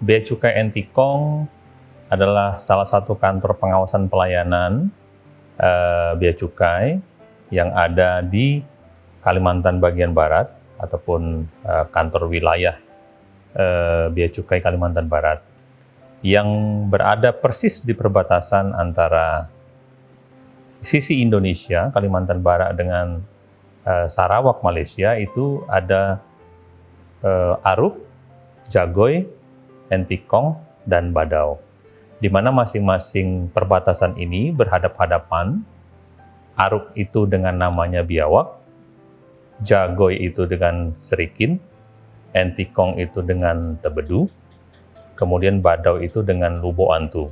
Bea Cukai Entikong adalah salah satu kantor pengawasan pelayanan Bea Cukai yang ada di Kalimantan bagian Barat ataupun kantor wilayah Bea Cukai Kalimantan Barat yang berada persis di perbatasan antara sisi Indonesia, Kalimantan Barat dengan Sarawak, Malaysia. Itu ada Aruk, Jagoy, Entikong, dan Badau, di mana masing-masing perbatasan ini berhadap-hadapan. Aruk itu dengan namanya Biawak, Jagoy itu dengan Serikin, Entikong itu dengan Tebedu, kemudian Badau itu dengan Lubo Antu.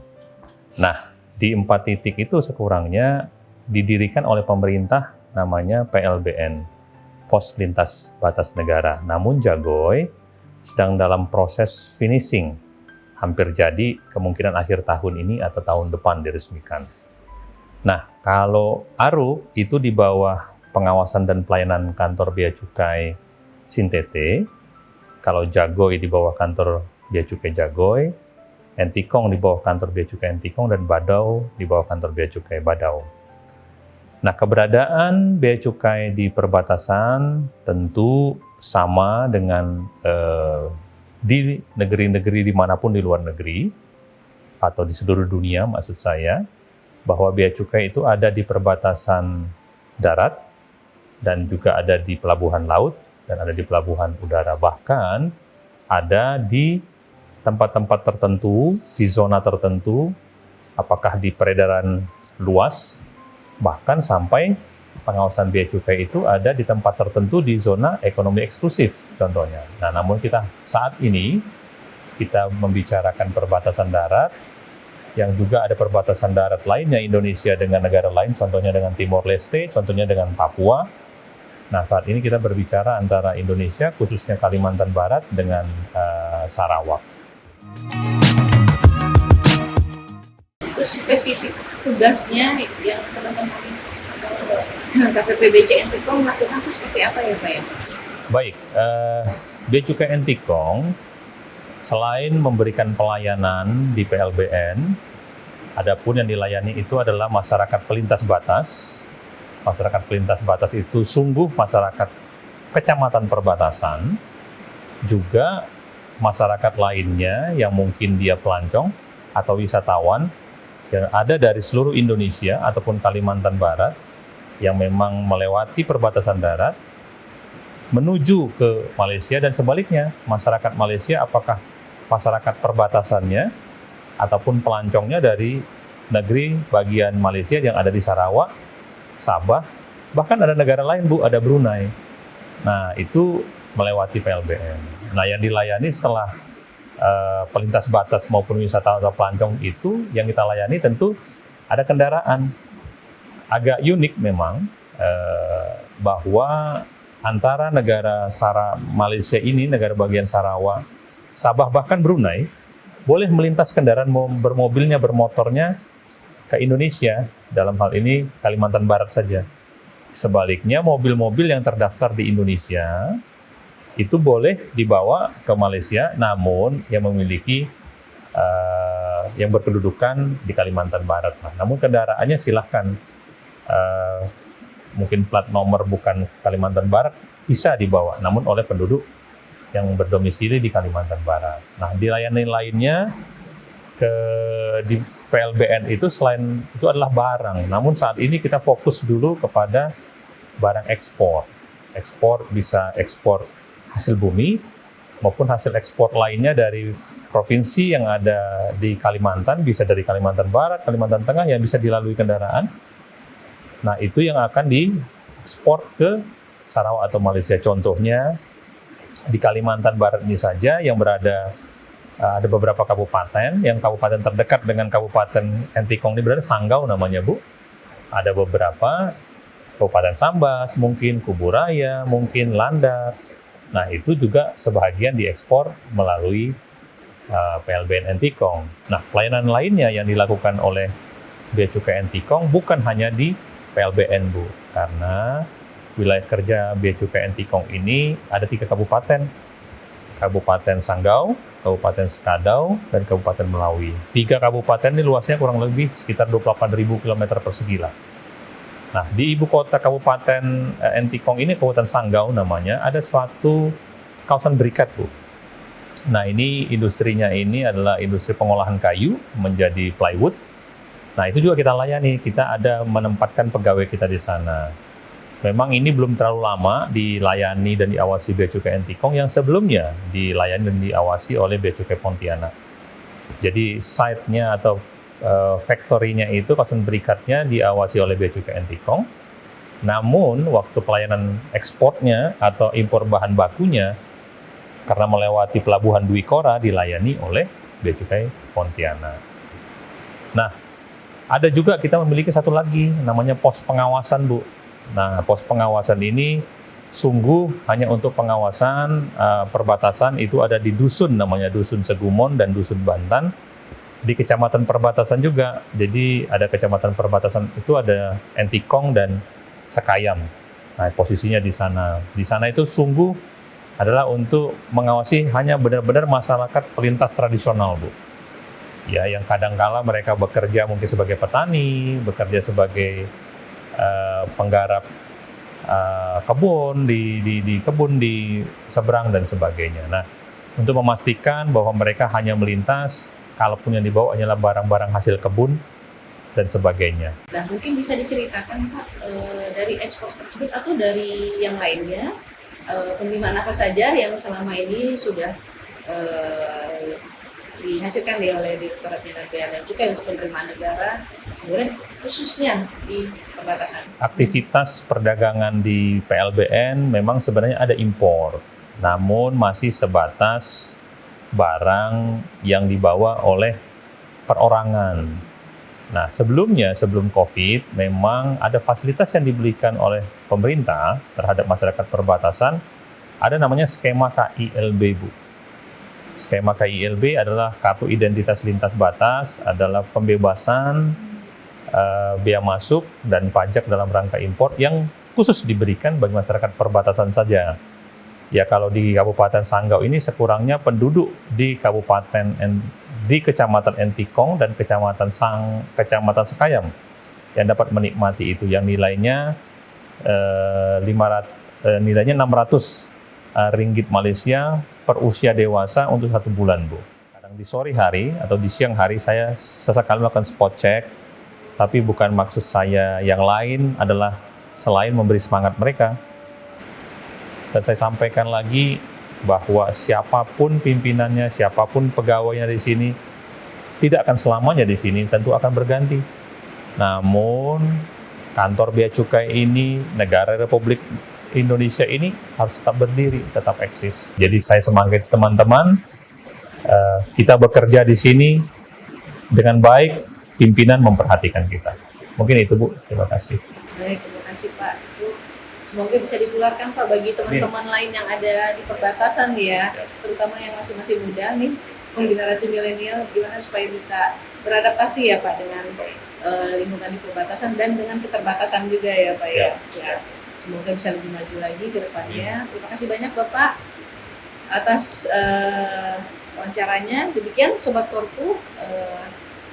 Nah, di 4 titik itu sekurangnya didirikan oleh pemerintah namanya PLBN, Pos Lintas Batas Negara. Namun Jagoy sedang dalam proses finishing, hampir jadi, kemungkinan akhir tahun ini atau tahun depan diresmikan. Nah, kalau Aruk itu di bawah pengawasan dan pelayanan kantor Bea Cukai Sintete, kalau Jagoy di bawah kantor Bea Cukai Jagoy, Entikong di bawah kantor Bea Cukai Entikong, dan Badau di bawah kantor Bea Cukai Badau. Nah, keberadaan Bea Cukai di perbatasan tentu sama dengan di negeri-negeri dimanapun di luar negeri, atau di seluruh dunia maksud saya, bahwa Bea Cukai itu ada di perbatasan darat, dan juga ada di pelabuhan laut, dan ada di pelabuhan udara. Bahkan ada di tempat-tempat tertentu, di zona tertentu, apakah di peredaran luas, bahkan sampai pengawasan Bea Cukai itu ada di tempat tertentu di zona ekonomi eksklusif contohnya. Nah, namun saat ini kita membicarakan perbatasan darat, yang juga ada perbatasan darat lainnya Indonesia dengan negara lain, contohnya dengan Timor Leste, contohnya dengan Papua. Nah, saat ini kita berbicara antara Indonesia, khususnya Kalimantan Barat, dengan Sarawak. Itu spesifik tugasnya yang teman-teman KPPBC Entikong melakukan itu seperti apa ya Pak ya? Baik, Bea Cukai Entikong selain memberikan pelayanan di PLBN, adapun yang dilayani itu adalah masyarakat pelintas batas. Masyarakat pelintas batas itu sungguh masyarakat kecamatan perbatasan, juga masyarakat lainnya yang mungkin dia pelancong atau wisatawan yang ada dari seluruh Indonesia ataupun Kalimantan Barat yang memang melewati perbatasan darat menuju ke Malaysia, dan sebaliknya masyarakat Malaysia apakah masyarakat perbatasannya ataupun pelancongnya dari negeri bagian Malaysia yang ada di Sarawak, Sabah, bahkan ada negara lain ada Brunei. Nah, itu melewati PLBN. Nah, yang dilayani setelah pelintas batas maupun wisata atau pelancong itu, yang kita layani tentu ada kendaraan. Agak unik memang bahwa antara negara Malaysia ini, negara bagian Sarawak, Sabah, bahkan Brunei, boleh melintas kendaraan bermobilnya, bermotornya ke Indonesia, dalam hal ini Kalimantan Barat saja. Sebaliknya, mobil-mobil yang terdaftar di Indonesia itu boleh dibawa ke Malaysia, namun yang memiliki yang berkedudukan di Kalimantan Barat. Namun kendaraannya silahkan, mungkin plat nomor bukan Kalimantan Barat bisa dibawa, namun oleh penduduk yang berdomisili di Kalimantan Barat. Nah, di layanan lainnya di PLBN itu selain itu adalah barang. Namun saat ini kita fokus dulu kepada barang ekspor. Ekspor bisa ekspor hasil bumi maupun hasil ekspor lainnya dari provinsi yang ada di Kalimantan, bisa dari Kalimantan Barat, Kalimantan Tengah yang bisa dilalui kendaraan. Nah, itu yang akan diekspor ke Sarawak atau Malaysia. Contohnya di Kalimantan Barat ini saja yang berada ada beberapa kabupaten, yang kabupaten terdekat dengan Kabupaten Entikong ini berada Sanggau namanya, Bu. Ada beberapa Kabupaten Sambas, mungkin Kuburaya, mungkin Landak. Nah, itu juga sebahagian diekspor melalui PLBN Entikong. Nah, pelayanan lainnya yang dilakukan oleh Bea Cukai Entikong bukan hanya di PLBN, Bu, karena wilayah kerja Bea Cukai Entikong ini ada 3 kabupaten Kabupaten Sanggau, Kabupaten Sekadau, dan Kabupaten Melawi. 3 kabupaten ini luasnya kurang lebih sekitar 28.000 km persegi lah. Nah, di ibu kota Kabupaten Entikong ini, Kabupaten Sanggau namanya, ada suatu kawasan berikat, Bu. Nah, ini industrinya ini adalah industri pengolahan kayu menjadi plywood. Nah, itu juga kita layani, kita ada menempatkan pegawai kita di sana. Memang ini belum terlalu lama dilayani dan diawasi Bea Cukai Entikong yang sebelumnya dilayani dan diawasi oleh Bea Cukai Pontianak. Jadi site-nya atau factory-nya itu, kawasan berikatnya diawasi oleh Bea Cukai Entikong. Namun waktu pelayanan ekspornya atau impor bahan bakunya karena melewati pelabuhan Dwi Kora dilayani oleh Bea Cukai Pontianak. Nah, ada juga kita memiliki satu lagi namanya pos pengawasan, Bu. Nah, pos pengawasan ini sungguh hanya untuk pengawasan perbatasan, itu ada di dusun, namanya Dusun Segumon dan Dusun Bantan, di kecamatan perbatasan juga. Jadi ada kecamatan perbatasan itu ada Entikong dan Sekayam. Nah, posisinya di sana. Di sana itu sungguh adalah untuk mengawasi hanya benar-benar masyarakat pelintas tradisional, Bu. Ya, yang kadangkala mereka bekerja mungkin sebagai petani, bekerja sebagai penggarap kebun di kebun di seberang dan sebagainya. Nah, untuk memastikan bahwa mereka hanya melintas, kalaupun yang dibawa hanyalah barang-barang hasil kebun dan sebagainya. Nah, mungkin bisa diceritakan Pak, dari ekspor tersebut atau dari yang lainnya, penerimaan apa saja yang selama ini sudah dihasilkan oleh Direktorat Jenderal Bea dan Cukai untuk penerimaan negara, kemudian khususnya di perbatasan. Aktivitas perdagangan di PLBN memang sebenarnya ada impor, namun masih sebatas barang yang dibawa oleh perorangan. Nah, sebelumnya, sebelum COVID, memang ada fasilitas yang diberikan oleh pemerintah terhadap masyarakat perbatasan, ada namanya skema KILB, Bu. Skema KILB adalah Kartu Identitas Lintas Batas, adalah pembebasan bea masuk dan pajak dalam rangka impor yang khusus diberikan bagi masyarakat perbatasan saja. Ya, kalau di Kabupaten Sanggau ini sekurangnya penduduk di Kecamatan Entikong dan Kecamatan Sekayam yang dapat menikmati itu, yang nilainya nilainya 600 ringgit Malaysia per usia dewasa untuk 1 bulan, Bu. Kadang di sore hari atau di siang hari saya sesekali melakukan spot check, tapi bukan maksud saya yang lain adalah selain memberi semangat mereka. Dan saya sampaikan lagi bahwa siapapun pimpinannya, siapapun pegawainya di sini, tidak akan selamanya di sini, tentu akan berganti. Namun, kantor Bea Cukai ini, negara Republik Indonesia ini harus tetap berdiri, tetap eksis. Jadi saya semangat teman-teman, kita bekerja di sini dengan baik, pimpinan memperhatikan kita. Mungkin itu, Bu. Terima kasih. Baik, terima kasih Pak. Itu semoga bisa ditularkan Pak bagi teman-teman lain yang ada di perbatasan ya, terutama yang masih muda nih, generasi milenial, gimana supaya bisa beradaptasi ya Pak dengan lingkungan di perbatasan dan dengan keterbatasan juga ya Pak ya. Siap. Semoga bisa lebih maju lagi ke depannya. Terima kasih banyak Bapak atas wawancaranya. Demikian Sobat Korpu,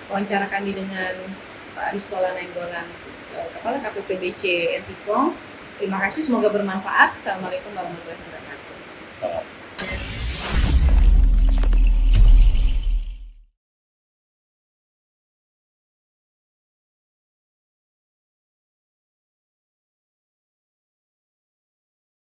wawancara kami dengan Pak Aristola Nainggolan, Kepala KPPBC Entikong. Terima kasih, semoga bermanfaat. Assalamualaikum warahmatullahi wabarakatuh.